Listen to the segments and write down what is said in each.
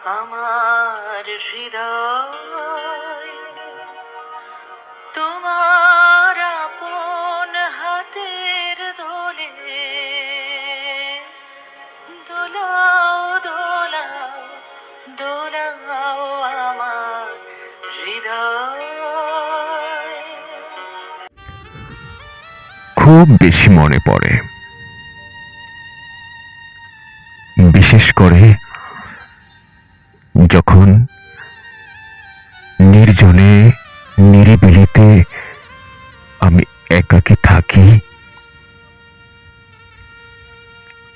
আমার হৃদয় তোমার আপন হাতের দোলে দোলাও দোলাও দোলাও আমার হৃদয়। খুব বেশি মনে পড়ে, বিশেষ করে যখন নির্জনে নিরিবিলিতে আমি একাকী থাকি,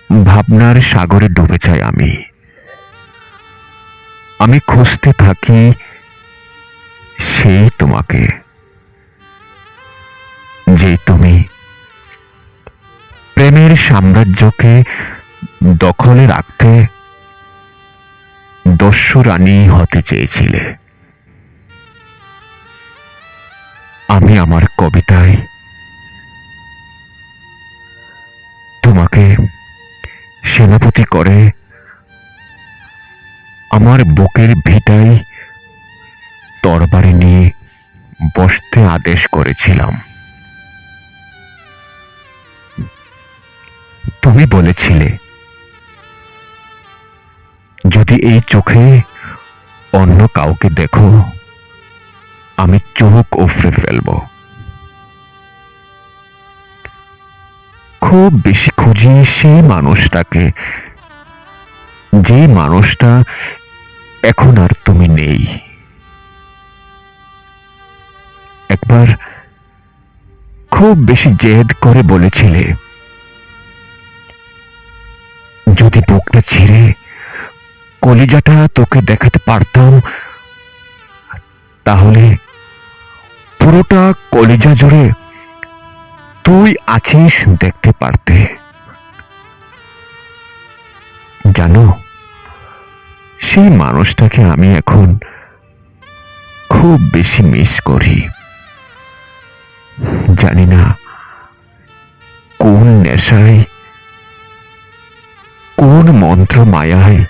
ভাবনার সাগরে ডুবে যাই। আমি খুঁজতে থাকি সেই তোমাকে, যে তুমি প্রেমের সাম্রাজ্যকে দখলে রাখতে দস্যু রানী হতে চেয়েছিলে। আমি আমার কবিতায় তোমাকে সেনাপতি করে আমার বুকের ভিটায় তরবারি নিয়ে বসতে আদেশ করেছিলাম। তুমি বলেছিলে, যদি এই চোখে অন্য কাউকে দেখো, আমি চোখ উফরে ফেলব। খুব বেশি খুঁজি সেই মানুষটাকে, যে মানুষটা এখন আর তুমি নেই। একবার খুব বেশি জেদ করে বলেছিলে, যদি বুকটা ছিঁড়ে কলিজাটা তোকে দেখাতে পারতাম, তাহলে পুরোটা কলিজা জুড়ে তুই আছিস দেখতে পারতে। জানো, সেই মানুষটাকে আমি এখন খুব বেশি মিস করি। জানি না কোন নেশায়, কোন মন্ত্র মায়ায়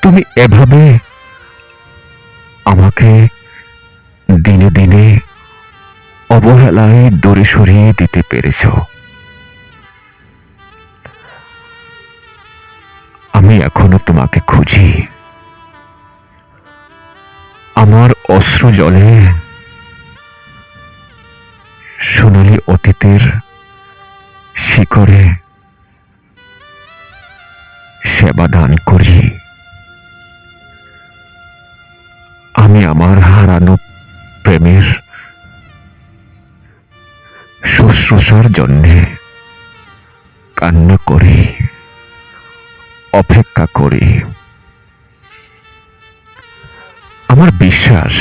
তুমি এভাবে আমাকে দিনে দিনে অবহেলায় দূরে সরিয়ে দিতে পেরেছ। আমি এখনো তোমাকে খুঁজি। আমার অশ্রু জলে সোনালী অতীতের শিকড়ে সেবা দান করি। আমি আমার হারানো প্রেমের শুশ্রূষার জন্যে কান্না করি, অপেক্ষা করি। আমার বিশ্বাস,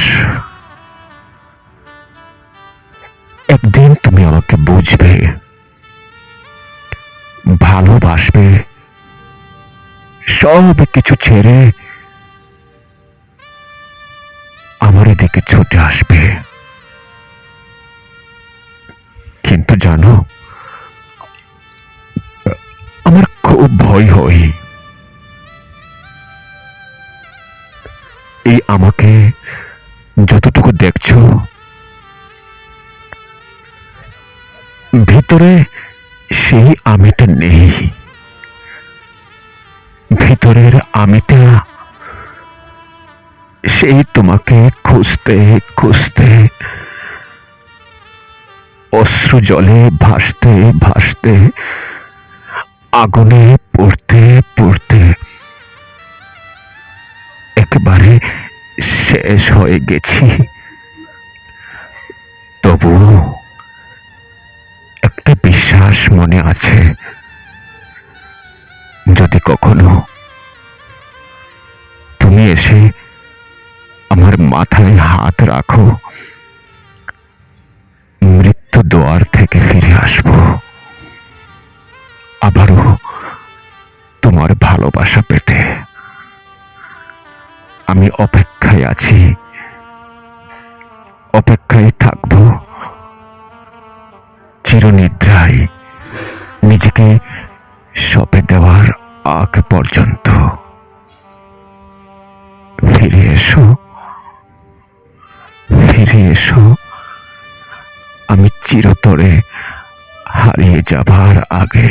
একদিন তুমি আমাকে বুঝবে, ভালোবাসবে, সব কিছু ছেড়ে আমার এদিকে ছুটে আসবে। কিন্তু জানো, আমার খুব ভয় হয় এই আমাকে যতটুকু দেখছো, ভিতরে সেই আমিটা নেই। ভিতরের আমিটা সেই তোমাকে খুঁজতে খুঁজতে, অশ্রু জলে ভাসতে ভাসতে, আগুনে পড়তে পড়তে একেবারে শেষ হয়ে গেছি। তবু একটা বিশ্বাস মনে আছে, যদি কখনো তুমি এসে আমার মাথায় হাত রাখো, মৃত্যু দুয়ার থেকে ফিরে আসব, আবারও তোমার ভালোবাসা পেতে। আমি অপেক্ষায় আছি, অপেক্ষায় থাকব, চিরনিদ্রায় নিজেকে সঁপে দেওয়ার আগ পর্যন্ত। ফিরে এসো, ফিরে এসো, আমি চিরতরে হারিয়ে যাবার আগে।